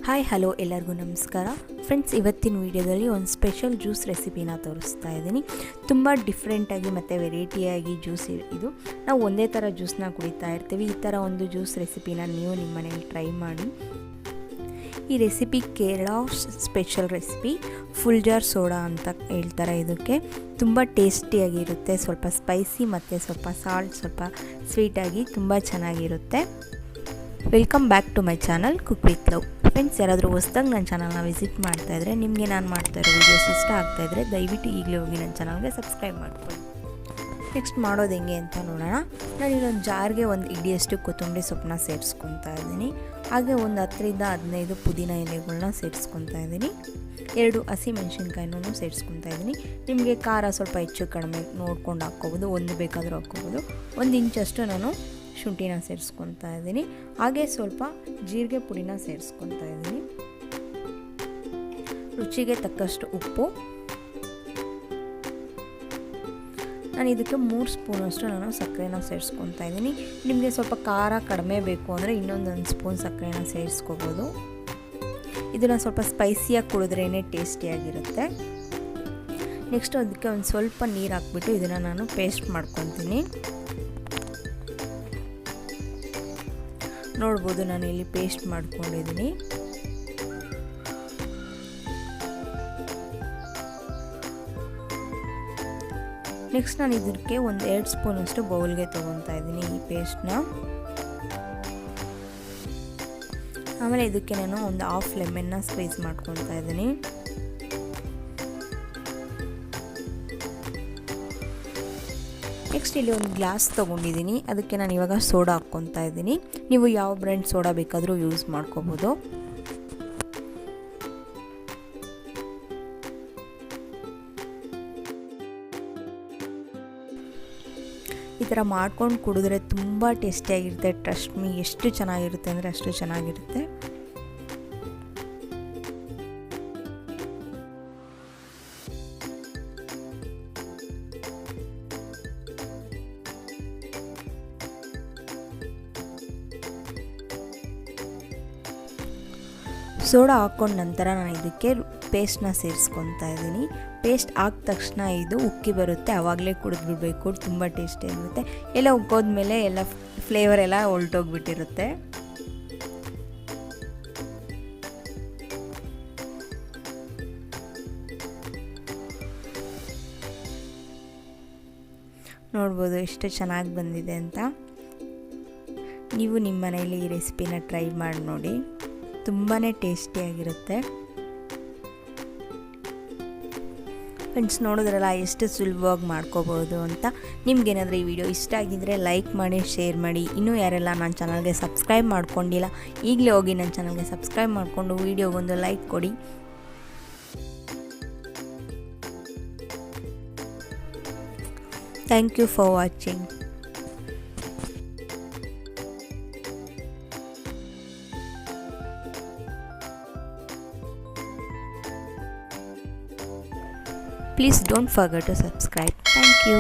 Hi hello ಎಲ್ಲರಿಗೂ ನಮಸ್ಕಾರ friends. ಇವತ್ತಿನ ವಿಡಿಯೋದಲ್ಲಿ ಒಂದು ಸ್ಪೆಷಲ್ ಜ್ಯೂಸ್ ರೆಸಿಪಿನ ತೋರಿಸ್ತಾ ಇದ್ದೀನಿ. ತುಂಬ ಡಿಫ್ರೆಂಟಾಗಿ ಮತ್ತು ವೆರೈಟಿಯಾಗಿ ಜ್ಯೂಸ್ ಇದು. ನಾವು ಒಂದೇ ಥರ ಜ್ಯೂಸನ್ನ ಕುಡಿತಾ ಇರ್ತೀವಿ. ಈ ಥರ ಒಂದು ಜ್ಯೂಸ್ ರೆಸಿಪಿನ ನೀವು ನಿಮ್ಮ ಮನೇಲಿ ಟ್ರೈ ಮಾಡಿ. ಈ recipe Kerala special recipe. Fuljar soda ಅಂತ ಹೇಳ್ತಾರೆ ಇದಕ್ಕೆ. ತುಂಬ ಟೇಸ್ಟಿಯಾಗಿರುತ್ತೆ. ಸ್ವಲ್ಪ ಸ್ಪೈಸಿ ಮತ್ತು ಸ್ವಲ್ಪ ಸಾಲ್ಟ್, ಸ್ವಲ್ಪ ಸ್ವೀಟಾಗಿ ತುಂಬ ಚೆನ್ನಾಗಿರುತ್ತೆ. Welcome back to my channel cook with love. Friends, ಯಾರಾದರೂ ಹೊಸದಾಗಿ ನನ್ನ ಚಾನಲ್ನ ವಿಸಿಟ್ ಮಾಡ್ತಾಯಿದ್ರೆ, ನಿಮಗೆ ನಾನು ಮಾಡ್ತಾಯಿರೋ ವೀಡಿಯೋಸ್ ಇಷ್ಟ ಆಗ್ತಾಯಿದ್ರೆ ದಯವಿಟ್ಟು ಈಗಲೇ ಹೋಗಿ ನನ್ನ ಚಾನಲ್ಗೆ ಸಬ್ಸ್ಕ್ರೈಬ್ ಮಾಡ್ಕೊಳ್ಳಿ. ನೆಕ್ಸ್ಟ್ ಮಾಡೋದು ಹೆಂಗೆ ಅಂತ ನೋಡೋಣ. ನಾನು ಇಲ್ಲೊಂದು ಜಾರ್ಗೆ ಒಂದು ಇಡಿಯಷ್ಟು ಕೊತ್ತಂಬರಿ ಸೊಪ್ಪನ್ನ ಸೇರಿಸ್ಕೊತಾ ಇದ್ದೀನಿ. ಹಾಗೆ ಒಂದು 10ರಿಂದ 15 ಪುದೀನ ಎಲೆಗಳನ್ನ ಸೇರಿಸ್ಕೊತಾ ಇದ್ದೀನಿ. 2 ಹಸಿಮೆಣಸಿನ್ಕಾಯಿನೂ ಸೇರಿಸ್ಕೊತಾ ಇದ್ದೀನಿ. ನಿಮಗೆ ಖಾರ ಸ್ವಲ್ಪ ಹೆಚ್ಚು ಕಡಿಮೆ ನೋಡ್ಕೊಂಡು ಹಾಕ್ಕೋಬೋದು, ಒಂದು ಬೇಕಾದರೂ ಹಾಕ್ಕೋಬೋದು. 1 ಇಂಚಷ್ಟು ನಾನು ಶುಂಠಿನ ಸೇರಿಸ್ಕೊತಾ ಇದ್ದೀನಿ. ಹಾಗೆ ಸ್ವಲ್ಪ ಜೀರಿಗೆ ಪುಡಿನ ಸೇರಿಸ್ಕೊತಾ ಇದ್ದೀನಿ. ರುಚಿಗೆ ತಕ್ಕಷ್ಟು ಉಪ್ಪು. ನಾನು ಇದಕ್ಕೆ 3 ಸ್ಪೂನಷ್ಟು ನಾನು ಸಕ್ಕರೆನ ಸೇರಿಸ್ಕೊತಾ ಇದ್ದೀನಿ. ನಿಮಗೆ ಸ್ವಲ್ಪ ಖಾರ ಕಡಿಮೆ ಬೇಕು ಅಂದರೆ ಇನ್ನೊಂದು ಸ್ಪೂನ್ ಸಕ್ಕರೆನ ಸೇರಿಸ್ಕೋಬೋದು. ಇದನ್ನು ಸ್ವಲ್ಪ ಸ್ಪೈಸಿಯಾಗಿ ಕುಡಿದ್ರೇ ಟೇಸ್ಟಿಯಾಗಿರುತ್ತೆ. ನೆಕ್ಸ್ಟ್ ಅದಕ್ಕೆ ಒಂದು ಸ್ವಲ್ಪ ನೀರು ಹಾಕ್ಬಿಟ್ಟು ಇದನ್ನು ನಾನು ಪೇಸ್ಟ್ ಮಾಡ್ಕೊತೀನಿ. ನೋಡ್ಬೋದು, ನಾನು ಇಲ್ಲಿ ಪೇಸ್ಟ್ ಮಾಡ್ಕೊಂಡಿದ್ದೀನಿ. ನೆಕ್ಸ್ಟ್ ನಾನು ಇದಕ್ಕೆ ಒಂದು 2 ಸ್ಪೂನಷ್ಟು ಬೌಲ್ಗೆ ತೊಗೊತಾ ಇದ್ದೀನಿ ಈ ಪೇಸ್ಟ್ನ. ಆಮೇಲೆ ಇದಕ್ಕೆ ನಾನು ಒಂದು 1/2 ಲೆಮನ್ನ ಸ್ಕ್ವೀಸ್ ಮಾಡ್ಕೊತಾ ಇದ್ದೀನಿ. ನೆಕ್ಸ್ಟ್ ಇಲ್ಲಿ ಒಂದು ಗ್ಲಾಸ್ ತೊಗೊಂಡಿದ್ದೀನಿ. ಅದಕ್ಕೆ ನಾನು ಇವಾಗ ಸೋಡಾ ಹಾಕ್ಕೊತಾ ಇದ್ದೀನಿ. ನೀವು ಯಾವ ಬ್ರ್ಯಾಂಡ್ ಸೋಡಾ ಬೇಕಾದರೂ ಯೂಸ್ ಮಾಡ್ಕೋಬೋದು. ಈ ಥರ ಮಾಡ್ಕೊಂಡು ಕುಡಿದ್ರೆ ತುಂಬ ಟೇಸ್ಟಿಯಾಗಿರುತ್ತೆ. ಟ್ರಸ್ಟ್ ಮೀ, ಎಷ್ಟು ಚೆನ್ನಾಗಿರುತ್ತೆ ಅಂದರೆ ಅಷ್ಟು ಚೆನ್ನಾಗಿರುತ್ತೆ. ಸೋಡಾ ಹಾಕ್ಕೊಂಡ ನಂತರ ನಾನು ಇದಕ್ಕೆ ಪೇಸ್ಟ್ನ ಸೇರಿಸ್ಕೊತಾ ಇದ್ದೀನಿ. ಪೇಸ್ಟ್ ಹಾಕಿದ ತಕ್ಷಣ ಇದು ಉಕ್ಕಿ ಬರುತ್ತೆ, ಆವಾಗಲೇ ಕುಡಿದ್ಬಿಡ್ಬೇಕು. ತುಂಬ ಟೇಸ್ಟಿಯಾಗಿರುತ್ತೆ. ಎಲ್ಲ ಉಕ್ಕೋದ್ಮೇಲೆ ಎಲ್ಲ ಫ್ಲೇವರ್ ಎಲ್ಲ ಹೊಲ್ಟೋಗ್ಬಿಟ್ಟಿರುತ್ತೆ. ನೋಡ್ಬೋದು ಎಷ್ಟು ಚೆನ್ನಾಗಿ ಬಂದಿದೆ ಅಂತ. ನೀವು ನಿಮ್ಮ ಮನೆಯಲ್ಲಿ ಈ ರೆಸಿಪಿನ ಟ್ರೈ ಮಾಡಿ ನೋಡಿ, ತುಂಬಾ ಟೇಸ್ಟಿಯಾಗಿರುತ್ತೆ. ಫ್ರೆಂಡ್ಸ್, ನೋಡಿದ್ರಲ್ಲ ಎಷ್ಟು ಸುಲಭವಾಗಿ ಮಾಡ್ಕೋಬೋದು ಅಂತ. ನಿಮ್ಗೇನಾದರೂ ಈ ವಿಡಿಯೋ ಇಷ್ಟ ಆಗಿದ್ದರೆ ಲೈಕ್ ಮಾಡಿ, ಶೇರ್ ಮಾಡಿ. ಇನ್ನೂ ಯಾರೆಲ್ಲ ನನ್ನ ಚಾನಲ್ಗೆ ಸಬ್ಸ್ಕ್ರೈಬ್ ಮಾಡ್ಕೊಂಡಿಲ್ಲ, ಈಗಲೇ ಹೋಗಿ ನನ್ನ ಚಾನಲ್ಗೆ ಸಬ್ಸ್ಕ್ರೈಬ್ ಮಾಡಿಕೊಂಡು ವಿಡಿಯೋಗೊಂದು ಲೈಕ್ ಕೊಡಿ. Thank you for watching. Please don't forget to subscribe. Thank you.